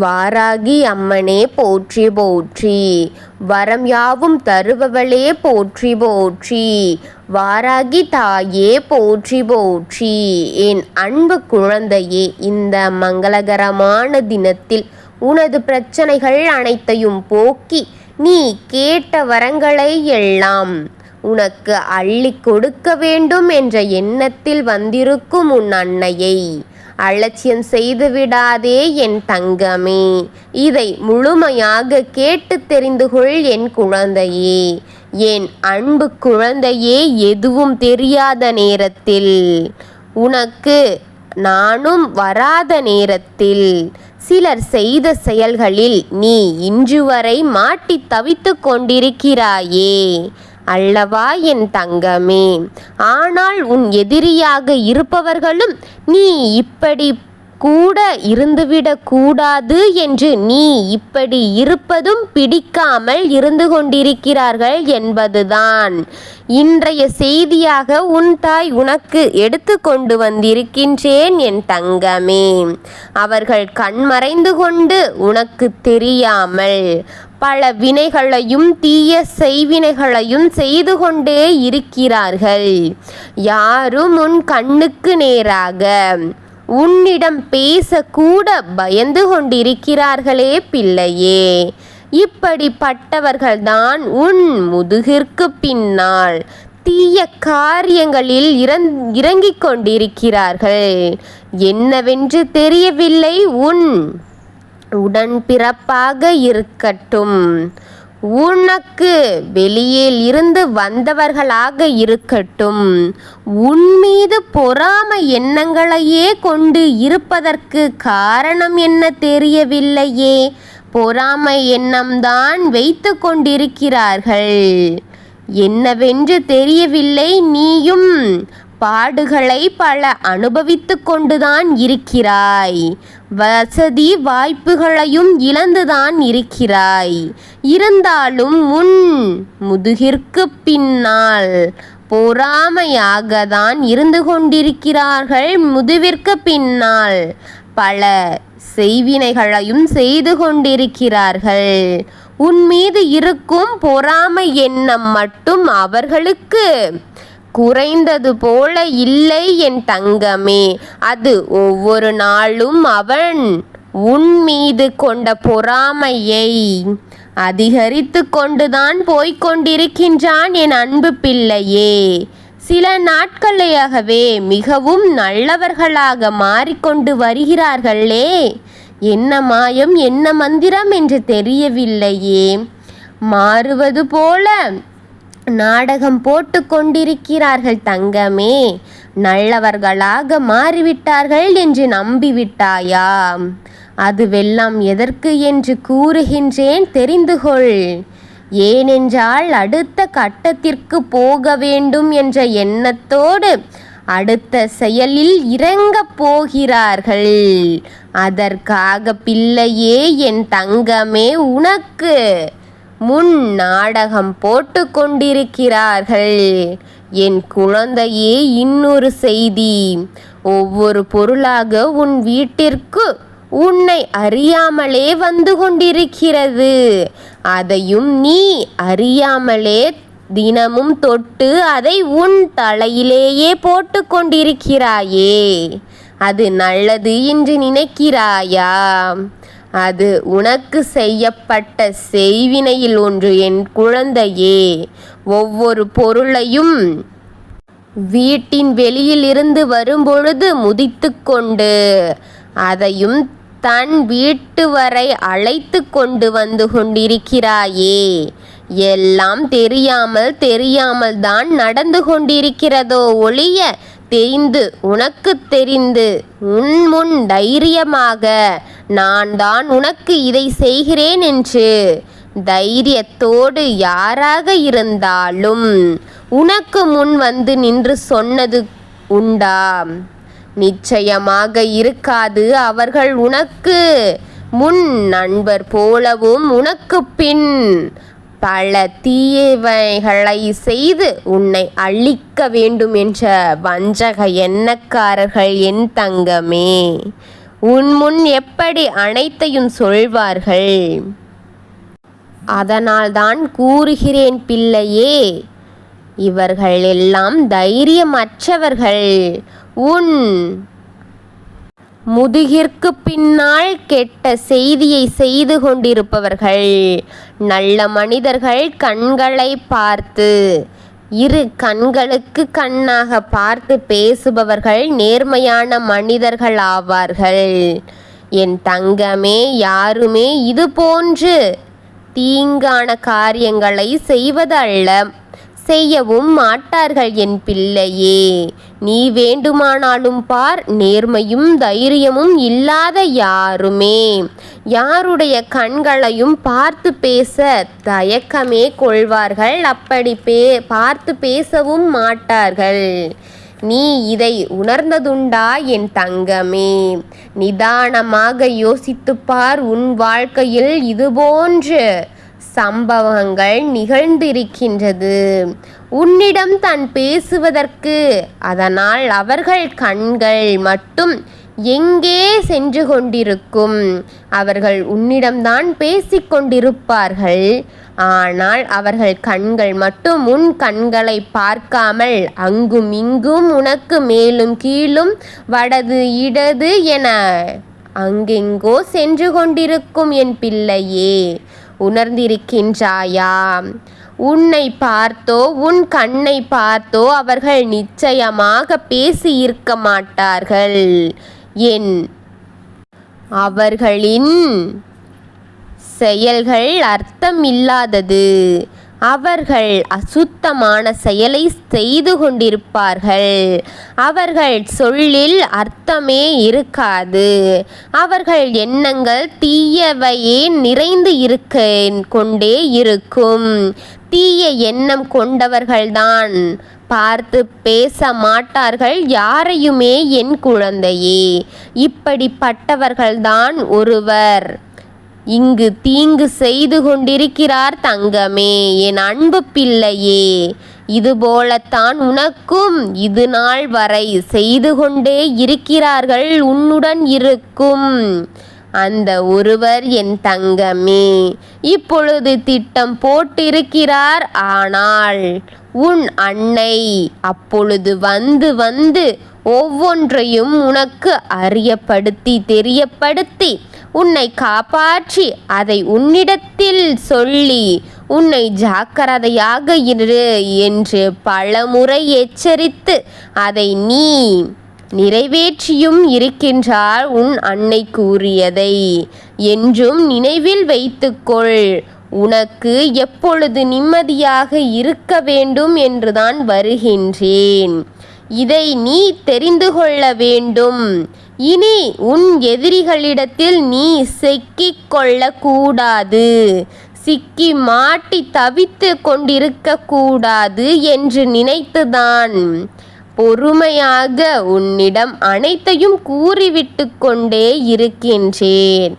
வாராகி அம்மனே போற்றி போற்றி. வரம் யாவும் தருபவளே போற்றி போற்றி. வாராகி தாயே போற்றி போற்றி. என் அன்பு குழந்தையே, இந்த மங்களகரமான தினத்தில் உனது பிரச்சனைகள் அனைத்தையும் போக்கி நீ கேட்ட வரங்களை எல்லாம் உனக்கு அள்ளி கொடுக்க வேண்டும் என்ற எண்ணத்தில் வந்திருக்கும் உன் அன்னையை அலட்சியம் செய்து விடாதே என் தங்கமே. இதை முழுமையாக கேட்டு தெரிந்து கொள் என் குழந்தையே. என் அன்பு குழந்தையே, எதுவும் தெரியாத நேரத்தில், உனக்கு நானும் வராத நேரத்தில், சிலர் செய்த செயல்களில் நீ இன்று வரை மாட்டி தவித்து கொண்டிருக்கிறாயே அல்லவா என் தங்கமே. ஆனால் உன் எதிரியாக இருப்பவர்களும் நீ இப்படி கூட இருந்துவிடக் கூடாது என்று நீ இப்படி இருப்பதும் பிடிக்காமல் இருந்து கொண்டிருக்கிறார்கள் என்பதுதான் இன்றைய செய்தியாக உன் தாய் உனக்கு எடுத்து கொண்டு வந்திருக்கின்றேன் என் தங்கமே. அவர்கள் கண்மறைந்து கொண்டு உனக்கு தெரியாமல் பல வினைகளையும் தீய செய்வினைகளையும் செய்து கொண்டே இருக்கிறார்கள். யாரும் உன் கண்ணுக்கு நேராக உன்னிடம் பேசக்கூட பயந்து கொண்டிருக்கிறார்களே பிள்ளையே. இப்படிப்பட்டவர்கள்தான் உன் முதுகிற்கு பின்னால் தீய காரியங்களில் இறங்கிக் கொண்டிருக்கிறார்கள். என்னவென்று தெரியவில்லை. உன் உடன்பிறப்பாக இருக்கட்டும், உனக்கு வெளியில் இருந்து வந்தவர்களாக இருக்கட்டும், உன் மீது பொறாமை எண்ணங்களையே கொண்டு இருப்பதற்கு காரணம் என்ன தெரியவில்லையே. பொறாமை எண்ணம்தான் வைத்து கொண்டிருக்கிறார்கள். என்னவென்று தெரியவில்லை. நீயும் பாடுகளை பல அனுபவித்து கொண்டுதான் இருக்கிறாய். வசதி வாய்ப்புகளையும் இழந்துதான் இருக்கிறாய். இருந்தாலும் உன் முதுகிற்கு பின்னால் பொறாமையாக தான் இருந்து கொண்டிருக்கிறார்கள். முதுவிற்கு பின்னால் பல செய்வினைகளையும் செய்து கொண்டிருக்கிறார்கள். உன் மீது இருக்கும் பொறாமை எண்ணம் மட்டும் அவர்களுக்கு குறைந்தது போல இல்லை என் தங்கமே. அது ஒவ்வொரு நாளும் அவன் உன் மீது கொண்ட பொறாமையை அதிகரித்து கொண்டுதான் போய்கொண்டிருக்கின்றான் என் அன்பு பிள்ளையே. சில நாட்களையாகவே மிகவும் நல்லவர்களாக மாறிக்கொண்டு வருகிறார்களே. என்ன மாயம், என்ன மந்திரம் என்று தெரியவில்லையே. மாறுவது போல நாடகம் போட்டு கொண்டிருக்கிறார்கள் தங்கமே. நல்லவர்களாக மாறிவிட்டார்கள் என்று நம்பிவிட்டாயா? அதுவெல்லாம் எதற்கு என்று கூறுகின்றேன், தெரிந்து கொள். ஏனென்றால் அடுத்த கட்டத்திற்கு போக வேண்டும் என்ற எண்ணத்தோடு அடுத்த செயலில் இறங்கப் போகிறார்கள். அதற்காக பிள்ளையே, என் தங்கமே, உனக்கு முன் நாடகம் போட்டு கொண்டிருக்கிறார்கள். என் குழந்தையே, இன்னொரு செய்தி. ஒவ்வொரு பொருளாக உன் வீட்டிற்கு உன்னை அறியாமலே வந்து கொண்டிருக்கிறது. அதையும் நீ அறியாமலே தினமும் தொட்டு அதை உன் தலையிலேயே போட்டு கொண்டிருக்கிறாயே. அது நல்லது என்று நினைக்கிறாயா? அது உனக்கு செய்யப்பட்ட செய்வினையில் ஒன்று என் குழந்தையே. ஒவ்வொரு பொருளையும் வீட்டின் வெளியில் இருந்து வரும்பொழுது முதித்து கொண்டு அதையும் தன் வீட்டு வரை அழைத்து கொண்டு வந்து கொண்டிருக்கிறாயே. எல்லாம் தெரியாமல் தான் நடந்து கொண்டிருக்கிறதோ ஒழிய உனக்கு தெரிந்து உன் முன் தைரியமாக நான் தான் உனக்கு இதை செய்கிறேன் என்று தைரியத்தோடு யாராக இருந்தாலும் உனக்கு முன் வந்து நின்று சொன்னது உண்டா? நிச்சயமாக இருக்காது. அவர்கள் உனக்கு முன் நண்பர் போலவும் உனக்கு பின் பல தீயவைகளை செய்து உன்னை அழிக்க வேண்டும் என்ற வஞ்சக எண்ணக்காரர்கள் என் தங்கமே. உன் முன் எப்படி அனைத்தையும் சொல்வார்கள்? அதனால்தான் கூறுகிறேன் பிள்ளையே, இவர்கள் எல்லாம் தைரியமற்றவர்கள். உன் முதுகிற்கு பின்னால் கெட்ட செய்தியை செய்து கொண்டிருப்பவர்கள். நல்ல மனிதர்கள் கண்களை பார்த்து, இரு கண்களுக்கு கண்ணாக பார்த்து பேசுபவர்கள் நேர்மையான மனிதர்கள் ஆவார்கள். என் தங்கமே, யாருமே இது போன்று தீங்கான காரியங்களை செய்வதல்ல, செய்யவும் மாட்டார்கள் என் பிள்ளையே. நீ வேண்டுமானாலும் பார், நேர்மையும் தைரியமும் இல்லாத யாருடைய கண்களையும் பார்த்து பேச தயக்கமே கொள்வார்கள். அப்படி பார்த்து பேசவும் மாட்டார்கள். நீ இதை உணர்ந்ததுண்டா என் தங்கமே? நிதானமாக யோசித்துப்பார். உன் வாழ்க்கையில் இதுபோன்று சம்பவங்கள் நிகழ்ந்திருக்கின்றது. உன்னிடம் தான் பேசுவதற்கு. அதனால் அவர்கள் கண்கள் மட்டும் எங்கே சென்று கொண்டிருக்கும்? அவர்கள் உன்னிடம்தான் பேசிக்கொண்டிருப்பார்கள். ஆனால் அவர்கள் கண்கள் மட்டும் உன் கண்களை பார்க்காமல் அங்கும் இங்கும் உனக்கு மேலும் கீழும் வடது இடது என அங்கெங்கோ சென்று கொண்டிருக்கும் என் பிள்ளையே. உணர்ந்திருக்கின்றாயா? உன்னை பார்த்தோ உன் கண்ணை பார்த்தோ அவர்கள் நிச்சயமாக பேசியிருக்க மாட்டார்கள். அவர்களின் செயல்கள் அர்த்தமில்லாதது. அவர்கள் அசுத்தமான செயலை செய்து கொண்டிருப்பார்கள். அவர்கள் சொல்லில் அர்த்தமே இருக்காது. அவர்கள் எண்ணங்கள் தீயவையே நிறைந்து கொண்டே இருக்கும். தீய எண்ணம் கொண்டவர்கள்தான் பார்த்து பேச மாட்டார்கள் யாரையுமே. என் குழந்தையே, இப்படிப்பட்டவர்கள்தான் ஒருவர் இங்கு தீங்கு செய்து கொண்டிருக்கிறார் தங்கமே, என் அன்பு பிள்ளையே. இதுபோலத்தான் உனக்கும் இது நாள் வரை செய்து கொண்டே இருக்கிறார்கள். உன்னுடன் இருக்கும் அந்த ஒருவர் என் தங்கமே இப்பொழுது திட்டம் போட்டிருக்கிறார். ஆனால் உன் அன்னை அப்பொழுது வந்து ஒவ்வொன்றையும் உனக்கு தெரியப்படுத்தி உன்னை காப்பாற்றி அதை உன்னிடத்தில் சொல்லி உன்னை ஜாக்கிரதையாக இரு என்று பலமுறை எச்சரித்து அதை நீ நிறைவேற்றியும் இருக்கின்றார். உன் அன்னை கூறியதை என்றும் நினைவில் வைத்துக்கொள். உனக்கு எப்பொழுது நிம்மதியாக இருக்க வேண்டும் என்றுதான் வருகின்றேன். இதை நீ தெரிந்து கொள்ள வேண்டும். இனி உன் எதிரிகளிடத்தில் நீ சிக்கிக் கொள்ளக்கூடாது. சிக்கி மாட்டி தவித்து கொண்டிருக்க கூடாது என்று நினைத்துதான் பொறுமையாக உன்னிடம் அனைத்தையும் கூறிவிட்டு கொண்டே இருக்கின்றேன்.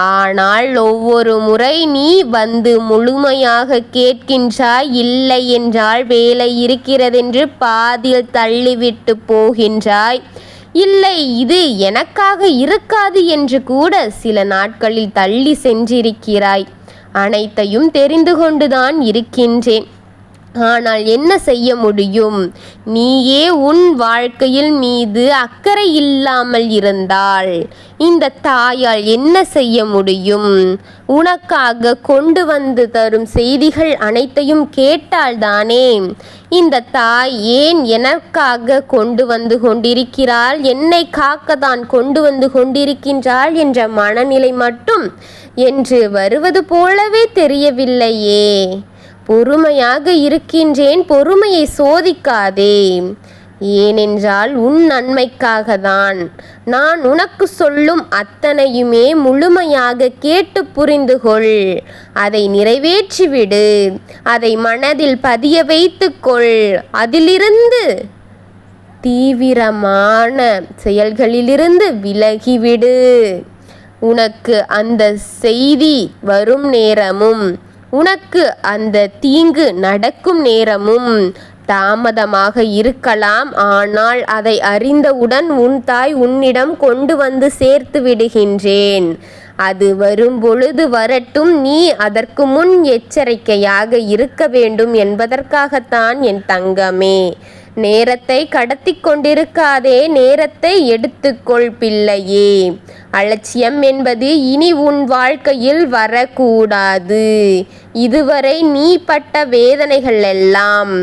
ஆனால் ஒவ்வொரு முறை நீ வந்து முழுமையாக கேட்கின்றாய். இல்லை என்றால் வேலை இருக்கிறதென்று பாதியில் தள்ளிவிட்டு போகின்றாய். இல்லை, இது எனக்காக இருக்காது என்று கூட சில நாட்களில் தள்ளி சென்றிருக்கிறாய். அனைத்தையும் தெரிந்து கொண்டுதான் இருக்கின்றேன். ஆனால் என்ன செய்ய முடியும்? நீயே உன் வாழ்க்கையில் மீது அக்கறை இல்லாமல் இருந்தால் இந்த தாயால் என்ன செய்ய முடியும்? உனக்காக கொண்டு வந்து தரும் செய்திகள் அனைத்தையும் கேட்டால்தானே இந்த தாய் ஏன் எனக்காக கொண்டு வந்து கொண்டிருக்கிறாள், என்னை காக்கத்தான் கொண்டு வந்து கொண்டிருக்கின்றாள் என்ற மனநிலை மட்டும் என்று வருவது போலவே தெரியவில்லையே. பொறுமையாக இருக்கின்றேன், பொறுமையை சோதிக்காதே. ஏனென்றால் உன் நன்மைக்காக தான். நான் உனக்கு சொல்லும் அத்தனையுமே முழுமையாக கேட்டு புரிந்து கொள். அதை நிறைவேற்றிவிடு. அதை மனதில் பதிய வைத்துக்கொள். அதிலிருந்து தீவிரமான செயல்களிலிருந்து விலகிவிடு. உனக்கு அந்த செய்தி வரும் நேரமும் உனக்கு அந்த தீங்கு நடக்கும் நேரமும் தாமதமாக இருக்கலாம், ஆனால் அதை அறிந்தவுடன் உன் தாய் உன்னிடம் கொண்டு வந்து சேர்த்து விடுகின்றேன். அது வரும்பொழுது வரட்டும். நீ அதற்கு முன் எச்சரிக்கையாக இருக்க வேண்டும் என்பதற்காகத்தான் என் தங்கமே. நேரத்தை கடத்தி கொண்டிருக்காதே, நேரத்தை எடுத்துக்கொள் பிள்ளையே. அலட்சியம் என்பது இனி உன் வாழ்க்கையில் வரக்கூடாது. இதுவரை நீ பட்ட வேதனைகள் எல்லாம்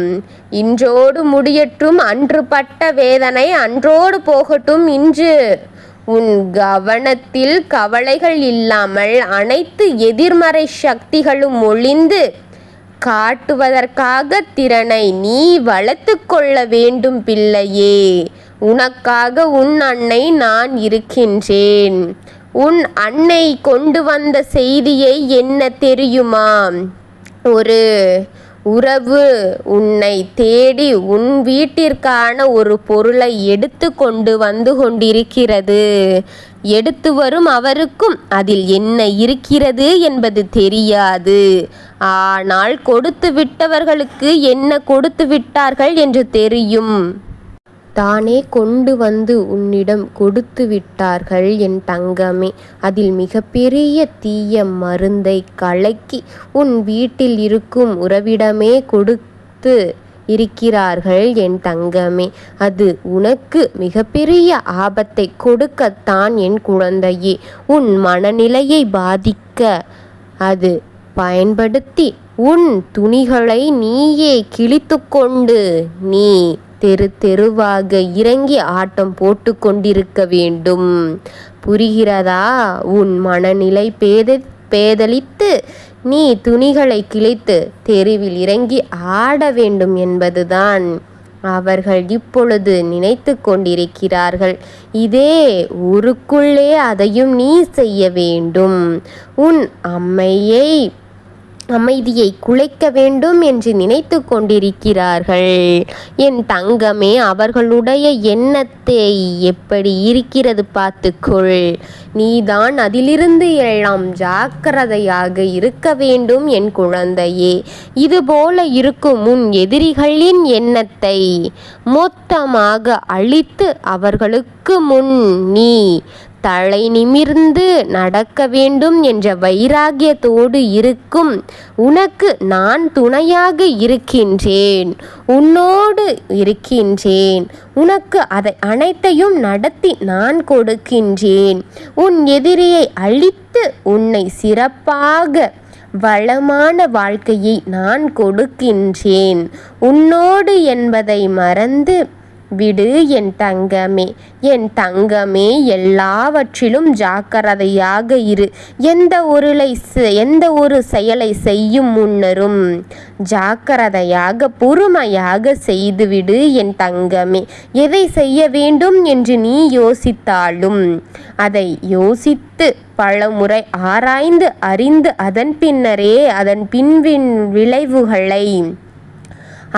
இன்றோடு முடியட்டும். அன்று பட்ட வேதனை அன்றோடு போகட்டும். இன்று உன் கவனத்தில் கவலைகள் இல்லாமல் அனைத்து எதிர்மறை சக்திகளும் ஒளிந்து காட்டுவதற்காக திறனை நீ வளர்த்து கொள்ள வேண்டும் பிள்ளையே. உனக்காக உன் அன்னை நான் இருக்கின்றேன். உன் அன்னை கொண்டு வந்த செய்தியை என்ன தெரியுமா? ஒரு உறவு உன்னை தேடி உன் வீட்டிற்கான ஒரு பொருளை எடுத்து கொண்டு வந்து கொண்டிருக்கிறது. எடுத்து வரும் அவருக்கும் அதில் என்ன இருக்கிறது என்பது தெரியாது. ஆனால் கொடுத்து விட்டவர்களுக்கு என்ன கொடுத்து விட்டார்கள் என்று தெரியும். தானே கொண்டு வந்து உன்னிடம் கொடுத்து விட்டார்கள் என் தங்கமே. அதில் மிகப்பெரிய தீய மருந்தை கலக்கி உன் வீட்டில் இருக்கும் உறவிடமே கொடுத்து இருக்கிறார்கள் என் தங்கமே. அது உனக்கு மிகப்பெரிய ஆபத்தை கொடுக்கத்தான் என் குழந்தையே. உன் மனநிலையை பாதிக்க அது பயன்படுத்தி உன் துணிகளை நீயே கிழித்து கொண்டு நீ தெருவாக இறங்கி ஆட்டம் போட்டு கொண்டிருக்க வேண்டும். புரிகிறதா? உன் மனநிலை பேதலித்து நீ துணிகளை கிழித்து தெருவில் இறங்கி ஆட வேண்டும் என்பதுதான் அவர்கள் இப்பொழுது நினைத்து கொண்டிருக்கிறார்கள். இதே ஊருக்குள்ளே அதையும் நீ செய்ய வேண்டும். உன் அமைதியை குலைக்க வேண்டும் என்று நினைத்து கொண்டிருக்கிறார்கள் என் தங்கமே. அவர்களுடைய எண்ணத்தை எப்படி இருக்கிறது பார்த்துக்கொள். நீதான் அதிலிருந்து எல்லாம் ஜாக்கிரதையாக இருக்க வேண்டும் என் குழந்தையே. இதுபோல இருக்கும் உன் எதிரிகளின் எண்ணத்தை மொத்தமாக அழித்து அவர்களுக்கு முன் நீ தலை நிமிர்ந்து நடக்க வேண்டும் என்ற வைராகியத்தோடு இருக்கும் உனக்கு நான் துணையாக இருக்கின்றேன், உன்னோடு இருக்கின்றேன். உனக்கு அதை அனைத்தையும் நடத்தி நான் கொடுக்கின்றேன். உன் எதிரியை அழித்து உன்னை சிறப்பாக வளமான வாழ்க்கையை நான் கொடுக்கின்றேன். உன்னோடு என்பதை மறந்து விடு என் தங்கமே. என் தங்கமே, எல்லாவற்றிலும் ஜாக்கிரதையாக இரு. எந்த ஒரு செயலை செய்யும் முன்னரும் ஜாக்கிரதையாக பொறுமையாக செய்துவிடு என் தங்கமே. எதை செய்ய வேண்டும் என்று நீ யோசித்தாலும் அதை யோசித்து பலமுறை ஆராய்ந்து அறிந்து அதன் பின்னரே அதன் விளைவுகளை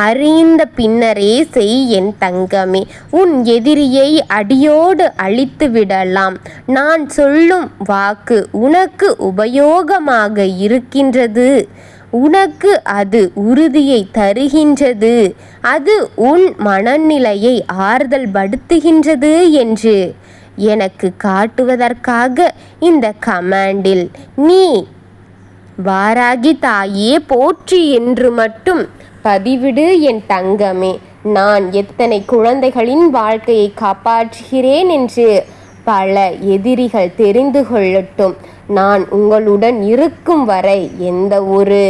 அறிந்த பின்னரே செய் என் தங்கமே. உன் எதிரியை அடியோடு அழித்து விடலாம். நான் சொல்லும் வாக்கு உனக்கு உபயோகமாக இருக்கின்றது. உனக்கு அது உறுதியை தருகின்றது. அது உன் மனநிலையை ஆறுதல் படுத்துகின்றது என்று எனக்கு காட்டுவதற்காக இந்த கமாண்டில் நீ வாராகி தாயே போற்றி என்று மட்டும் பதிவிடு என் தங்கமே. நான் எத்தனை குழந்தைகளின் வாழ்க்கையை காப்பாற்றுகிறேன் என்று பல எதிரிகள் தெரிந்து கொள்ளட்டும். நான் உங்களுடன் இருக்கும் வரை எந்த ஒரு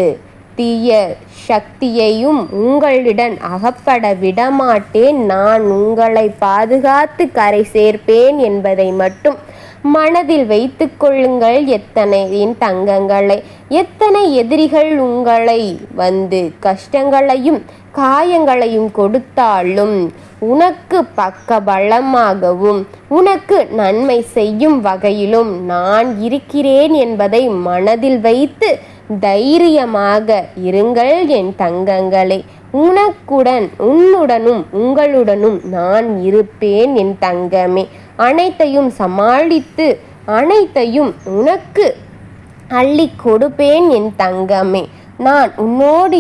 தீய சக்தியையும் உங்களிடம் அகப்பட விடமாட்டேன். நான் உங்களை பாதுகாத்து கரை சேர்ப்பேன் என்பதை மட்டும் மனதில் வைத்து கொள்ளுங்கள். என் தங்கங்களை, எத்தனை எதிரிகள் உங்களை வந்து கஷ்டங்களையும் காயங்களையும் கொடுத்தாலும் உனக்கு பக்க பலமாகவும் உனக்கு நன்மை செய்யும் வகையிலும் நான் இருக்கிறேன் என்பதை மனதில் வைத்து தைரியமாக இருங்கள் என் தங்கங்களே. உன்னுடனும் உங்களுடனும் நான் இருப்பேன் என் தங்கமே. அனைத்தையும் சமாளித்து அனைத்தையும் உனக்கு அள்ளி கொடுப்பேன் என் தங்கமே. நான் உன்னோடு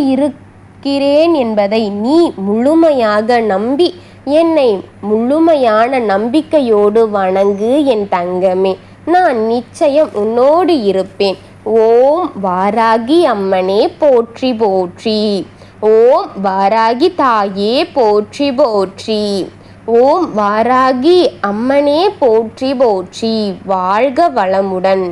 இருக்கிறேன் என்பதை நீ முழுமையாக நம்பி என்னை முழுமையான நம்பிக்கையோடு வணங்கு என் தங்கமே. நான் நிச்சயம் உன்னோடு இருப்பேன். ஓம் வாராகி அம்மனே போற்றி போற்றி. ஓம் வாராகி தாயே போற்றி போற்றி. ஓம் வாராகி அம்மனே போற்றி போற்றி. வாழ்க வளமுடன்.